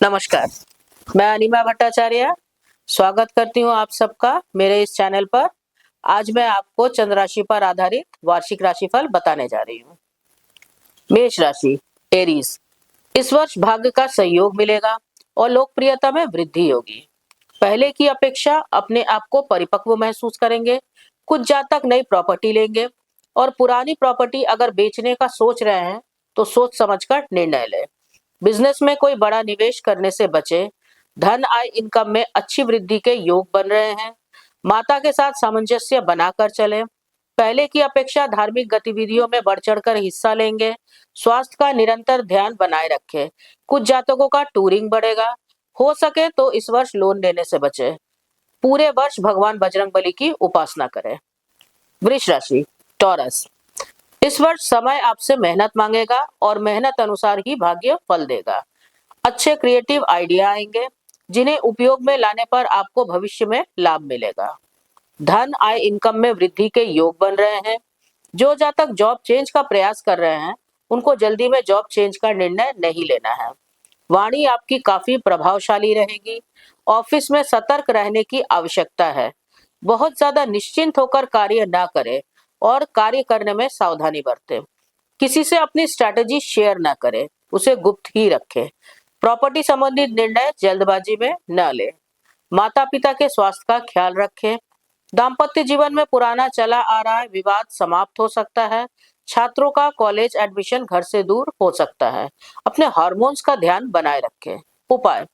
नमस्कार, मैं अनिमा भट्टाचार्य स्वागत करती हूँ आप सबका मेरे इस चैनल पर। आज मैं आपको चंद्र राशि पर आधारित वार्षिक राशिफल बताने जा रही हूँ। मेष राशि, एरीज। इस वर्ष भाग्य का सहयोग मिलेगा और लोकप्रियता में वृद्धि होगी। पहले की अपेक्षा अपने आप को परिपक्व महसूस करेंगे। कुछ जातक नई प्रॉपर्टी लेंगे और पुरानी प्रॉपर्टी अगर बेचने का सोच रहे हैं तो सोच समझकर निर्णय लें। बिजनेस में कोई बड़ा निवेश करने से बचे। धन आय इनकम में अच्छी वृद्धि के योग बन रहे हैं। माता के साथ सामंजस्य बनाकर चलें। पहले की अपेक्षा धार्मिक गतिविधियों में बढ़ चढ़कर हिस्सा लेंगे। स्वास्थ्य का निरंतर ध्यान बनाए रखें। कुछ जातकों का टूरिंग बढ़ेगा। हो सके तो इस वर्ष लोन लेने से बचे। पूरे वर्ष भगवान बजरंगबली की उपासना करें। वृष राशि, टॉरस। इस वर्ष समय आपसे मेहनत मांगेगा और मेहनत अनुसार ही भाग्य फल देगा। अच्छे क्रिएटिव आइडिया आएंगे जिन्हें उपयोग में लाने पर आपको भविष्य में लाभ मिलेगा। धन आय इनकम में वृद्धि के योग बन रहे हैं। जो जातक जॉब चेंज का प्रयास कर रहे हैं उनको जल्दी में जॉब चेंज का निर्णय नहीं लेना है। वाणी आपकी काफी प्रभावशाली रहेगी। ऑफिस में सतर्क रहने की आवश्यकता है। बहुत ज्यादा निश्चिंत होकर कार्य ना करें और कार्य करने में सावधानी बरतें। किसी से अपनी स्ट्रैटेजी शेयर ना करें, उसे गुप्त ही रखें। प्रॉपर्टी संबंधित निर्णय जल्दबाजी में न लें। माता पिता के स्वास्थ्य का ख्याल रखें। दाम्पत्य जीवन में पुराना चला आ रहा विवाद समाप्त हो सकता है। छात्रों का कॉलेज एडमिशन घर से दूर हो सकता है। अपने हार्मोन्स का ध्यान बनाए रखें। उपाय,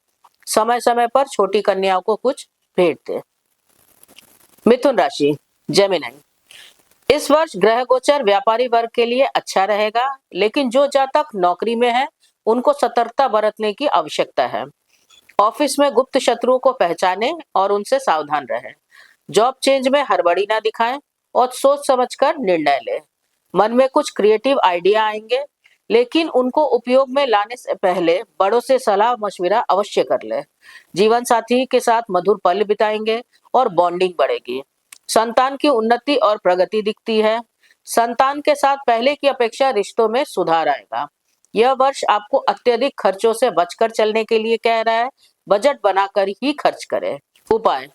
समय समय पर छोटी कन्याओं को कुछ भेंट दें। मिथुन राशि, जेमिनी। इस वर्ष ग्रह गोचर व्यापारी वर्ग के लिए अच्छा रहेगा, लेकिन जो जातक नौकरी में है उनको सतर्कता बरतने की आवश्यकता है। ऑफिस में गुप्त शत्रुओं को पहचानें और उनसे सावधान रहें। जॉब चेंज में हड़बड़ी ना दिखाएं और सोच समझकर निर्णय लें। मन में कुछ क्रिएटिव आइडिया आएंगे, लेकिन उनको उपयोग में लाने से पहले बड़ों से सलाह मशविरा अवश्य कर लें। जीवन साथी के साथ मधुर पल बिताएंगे और बॉन्डिंग बढ़ेगी। संतान की उन्नति और प्रगति दिखती है। संतान के साथ पहले की अपेक्षा रिश्तों में सुधार आएगा। यह वर्ष आपको अत्यधिक खर्चों से बचकर चलने के लिए कह रहा है। बजट बनाकर ही खर्च करें। उपाय,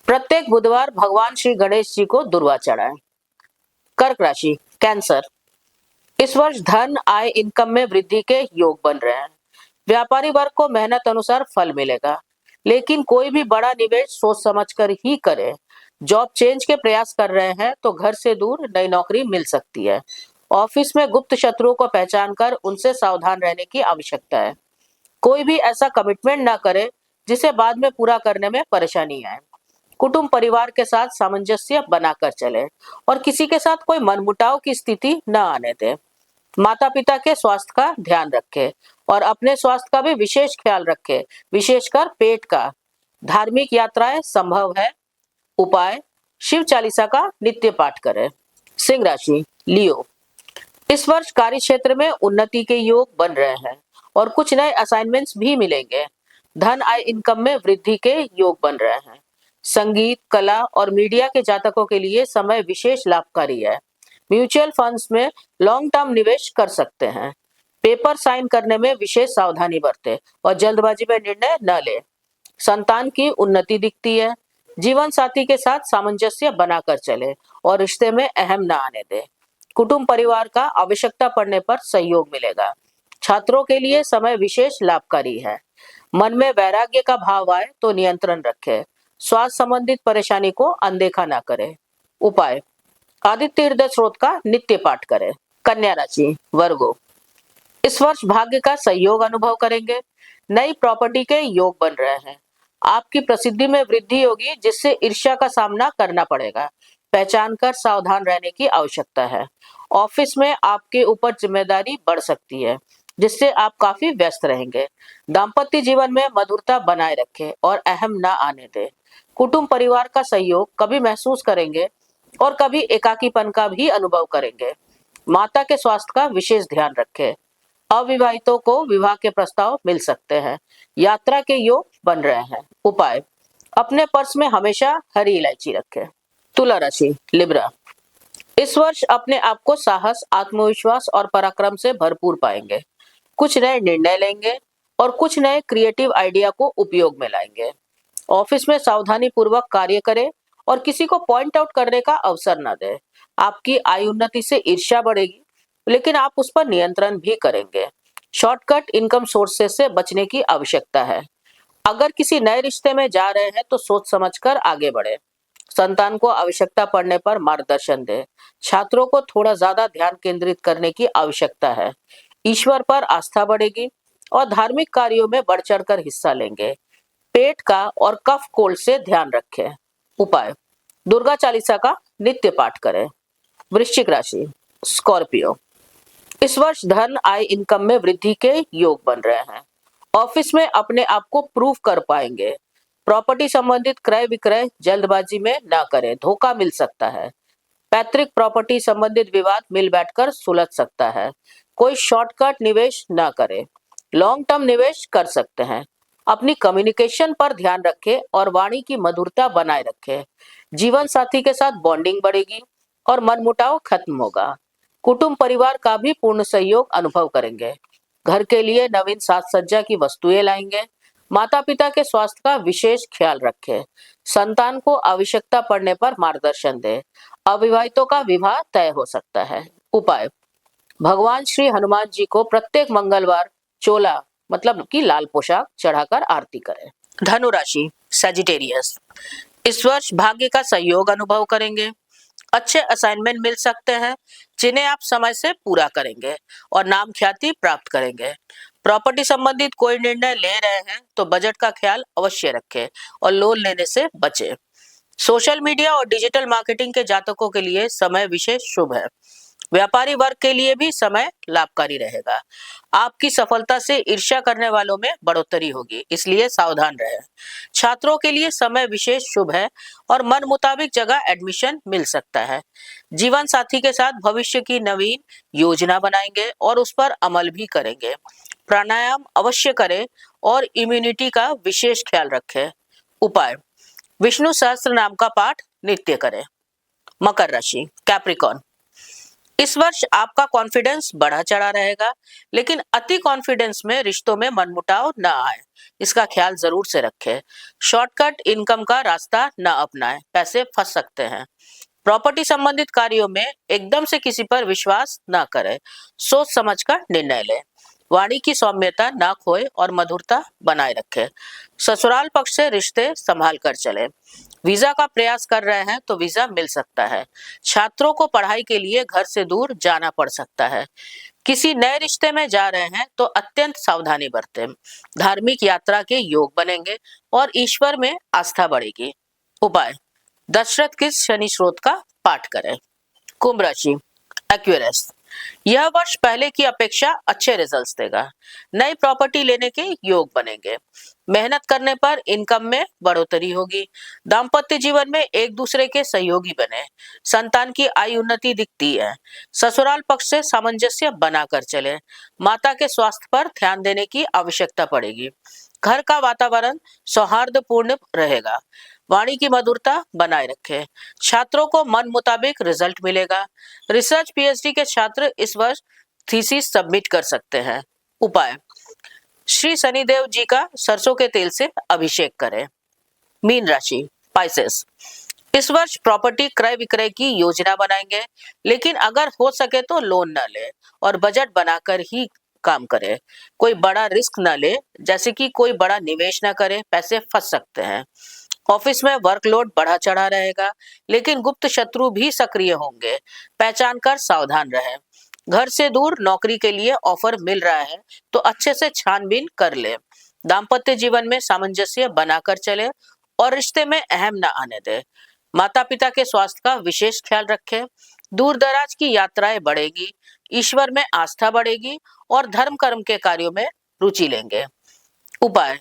प्रत्येक बुधवार भगवान श्री गणेश जी को दुर्वा चढ़ाएं। कर्क राशि, कैंसर। इस वर्ष धन आय इनकम में वृद्धि के योग बन रहे हैं। व्यापारी वर्ग को मेहनत अनुसार फल मिलेगा, लेकिन कोई भी बड़ा निवेश सोच समझकर ही करें। जॉब चेंज के प्रयास कर रहे हैं तो घर से दूर नई नौकरी मिल सकती है। ऑफिस में गुप्त शत्रुओं को पहचान कर उनसे सावधान रहने की आवश्यकता है। कोई भी ऐसा कमिटमेंट ना करे जिसे बाद में पूरा करने में परेशानी आए। कुटुंब परिवार के साथ सामंजस्य बनाकर चले और किसी के साथ कोई मनमुटाव की स्थिति न आने दें। माता पिता के स्वास्थ्य का ध्यान रखें और अपने स्वास्थ्य का भी विशेष ख्याल रखें, विशेषकर पेट का। धार्मिक यात्राएं संभव है। उपाय, शिव चालीसा का नित्य पाठ करें। सिंह राशि, लियो। इस वर्ष कार्य क्षेत्र में उन्नति के योग बन रहे हैं और कुछ नए असाइनमेंट्स भी मिलेंगे। धन आय इनकम में वृद्धि के योग बन रहे हैं। संगीत, कला और मीडिया के जातकों के लिए समय विशेष लाभकारी है। म्यूचुअल फंड्स में लॉन्ग टर्म निवेश कर सकते हैं। पेपर साइन करने में विशेष सावधानी बरतें और जल्दबाजी में निर्णय न लें। संतान की उन्नति दिखती है। जीवन साथी के साथ सामंजस्य बनाकर चले और रिश्ते में अहम न आने दें। कुटुंब परिवार का आवश्यकता पड़ने पर सहयोग मिलेगा। छात्रों के लिए समय विशेष लाभकारी है। मन में वैराग्य का भाव आए तो नियंत्रण रखें। स्वास्थ्य संबंधित परेशानी को अनदेखा ना करें। उपाय, आदित्य हृदय स्रोत का नित्य पाठ करें। कन्या राशि, वर्गो। इस वर्ष भाग्य का सहयोग अनुभव करेंगे। नई प्रॉपर्टी के योग बन रहे हैं। आपकी प्रसिद्धि में वृद्धि होगी, जिससे ईर्ष्या का सामना करना पड़ेगा। पहचान कर सावधान रहने की आवश्यकता है। ऑफिस में आपके ऊपर जिम्मेदारी बढ़ सकती है, जिससे आप काफी व्यस्त रहेंगे। दाम्पत्य जीवन में मधुरता बनाए रखें और अहम ना आने दें। कुटुंब परिवार का सहयोग कभी महसूस करेंगे और कभी एकाकीपन का भी अनुभव करेंगे। माता के स्वास्थ्य का विशेष ध्यान रखें। अविवाहितों को विवाह के प्रस्ताव मिल सकते हैं। यात्रा के योग बन रहे हैं। उपाय, अपने पर्स में हमेशा हरी इलायची रखें। तुला राशि, लिब्रा। इस वर्ष अपने आप को साहस, आत्मविश्वास और पराक्रम से भरपूर पाएंगे। कुछ नए निर्णय लेंगे। और कुछ नए क्रिएटिव आइडिया को उपयोग में लाएंगे। ऑफिस में सावधानी पूर्वक कार्य करें और किसी को पॉइंट आउट करने का अवसर न दें। आपकी आय उन्नति से ईर्ष्या बढ़ेगी, लेकिन आप उस पर नियंत्रण भी करेंगे। शॉर्टकट इनकम सोर्सेस से बचने की आवश्यकता है। अगर किसी नए रिश्ते में जा रहे हैं तो सोच समझकर आगे बढ़े। संतान को आवश्यकता पड़ने पर मार्गदर्शन दें। छात्रों को थोड़ा ज्यादा ध्यान केंद्रित करने की आवश्यकता है। ईश्वर पर आस्था बढ़ेगी और धार्मिक कार्यों में बढ़ चढ़कर हिस्सा लेंगे। पेट का और कफ कोल्ड से ध्यान रखें। उपाय: दुर्गा चालीसा का नित्य पाठ करें। वृश्चिक राशि, स्कॉर्पियो। इस वर्ष धन, आय, इनकम में वृद्धि के योग बन रहे हैं। ऑफिस में अपने आप को प्रूव कर पाएंगे। प्रॉपर्टी संबंधित क्रय विक्रय जल्दबाजी में ना करें, धोखा मिल सकता है। पैतृक प्रॉपर्टी संबंधित विवाद मिल बैठकर सुलझ सकता है। कोई शॉर्टकट निवेश ना करें, लॉन्ग टर्म निवेश कर सकते हैं। अपनी कम्युनिकेशन पर ध्यान रखें और वाणी की मधुरता बनाए रखें। जीवन साथी के साथ बॉन्डिंग बढ़ेगी और मनमुटाव खत्म होगा। कुटुंब परिवार का भी पूर्ण सहयोग अनुभव करेंगे। घर के लिए नवीन साज सज्जा की वस्तुएं लाएंगे। माता पिता के स्वास्थ्य का विशेष ख्याल रखें। संतान को आवश्यकता पड़ने पर मार्गदर्शन दें। अविवाहितों का विवाह तय हो सकता है। उपाय: भगवान श्री हनुमान जी को प्रत्येक मंगलवार चोला मतलब कि लाल पोशाक चढ़ाकर आरती करें। धनु राशि, सजिटेरियस। इस वर्ष भाग्य का सहयोग अनुभव करेंगे। अच्छे असाइनमेंट मिल सकते हैं जिन्हें आप समय से पूरा करेंगे और नाम ख्याति प्राप्त करेंगे। प्रॉपर्टी संबंधित कोई निर्णय ले रहे हैं तो बजट का ख्याल अवश्य रखें और लोन लेने से बचें। सोशल मीडिया और डिजिटल मार्केटिंग के जातकों के लिए समय विशेष शुभ है। व्यापारी वर्ग के लिए भी समय लाभकारी रहेगा। आपकी सफलता से ईर्ष्या करने वालों में बढ़ोतरी होगी, इसलिए सावधान रहें। छात्रों के लिए समय विशेष शुभ है और मन मुताबिक जगह एडमिशन मिल सकता है। जीवन साथी के साथ भविष्य की नवीन योजना बनाएंगे और उस पर अमल भी करेंगे। प्राणायाम अवश्य करें और इम्यूनिटी का विशेष ख्याल रखें। उपाय: विष्णु सहस्त्र नाम का पाठ नित्य करें। मकर राशि, कैप्रिकॉर्न। इस वर्ष आपका कॉन्फिडेंस बढ़ा चढ़ा रहेगा, लेकिन अति कॉन्फिडेंस में रिश्तों में मनमुटाव न आए, इसका ख्याल जरूर से रखें। शॉर्टकट इनकम का रास्ता न अपनाएं, पैसे फंस सकते हैं। प्रॉपर्टी संबंधित कार्यों में एकदम से किसी पर विश्वास न करें, सोच समझकर निर्णय लें। वाणी की सौम्यता न खोए और मधुरता बनाए रखें। ससुराल पक्ष से रिश्ते संभाल कर चले। वीजा का प्रयास कर रहे हैं तो वीजा मिल सकता है। छात्रों को पढ़ाई के लिए घर से दूर जाना पड़ सकता है। किसी नए रिश्ते में जा रहे हैं तो अत्यंत सावधानी बरतें। धार्मिक यात्रा के योग बनेंगे और ईश्वर में आस्था बढ़ेगी। उपाय: दशरथ के शनि स्रोत का पाठ करें। कुंभ राशि, एक्वेरियस। यह वर्ष पहले की अपेक्षा अच्छे रिजल्ट्स देगा। नई प्रॉपर्टी लेने के योग बनेंगे। मेहनत करने पर इनकम में बढ़ोतरी होगी। दाम्पत्य जीवन में एक दूसरे के सहयोगी बने। संतान की आय उन्नति दिखती है। ससुराल पक्ष से सामंजस्य बनाकर चले। माता के स्वास्थ्य पर ध्यान देने की आवश्यकता पड़ेगी। घर का वातावरण सौहार्दपूर्ण रहेगा। वाणी की मधुरता बनाए रखें। छात्रों को मन मुताबिक रिजल्ट मिलेगा। रिसर्च पीएचडी के छात्र इस वर्ष थीसिस सबमिट कर सकते हैं। उपाय: श्री शनिदेव जी का सरसों के तेल से अभिषेक करें। मीन राशि, पाइसेस। इस वर्ष प्रॉपर्टी क्रय विक्रय की योजना बनाएंगे, लेकिन अगर हो सके तो लोन न ले और बजट बनाकर ही काम करें। कोई बड़ा रिस्क न ले, जैसे कि कोई बड़ा निवेश न करें, पैसे फंस सकते हैं। ऑफिस में वर्कलोड बढ़ा चढ़ा रहेगा, लेकिन गुप्त शत्रु भी सक्रिय होंगे, पहचान कर सावधान रहें। घर से दूर नौकरी के लिए ऑफर मिल रहा है तो अच्छे से छानबीन कर ले। दाम्पत्य जीवन में सामंजस्य बनाकर चले और रिश्ते में अहम न आने दे। माता पिता के स्वास्थ्य का विशेष ख्याल रखें। दूर दराज की यात्राएं बढ़ेगी। ईश्वर में आस्था बढ़ेगी और धर्म कर्म के कार्यों में रुचि लेंगे। उपाय: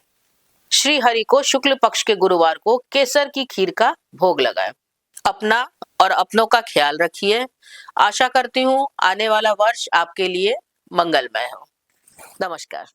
श्री हरि को शुक्ल पक्ष के गुरुवार को केसर की खीर का भोग लगाएं। अपना और अपनों का ख्याल रखिए। आशा करती हूँ आने वाला वर्ष आपके लिए मंगलमय हो। नमस्कार।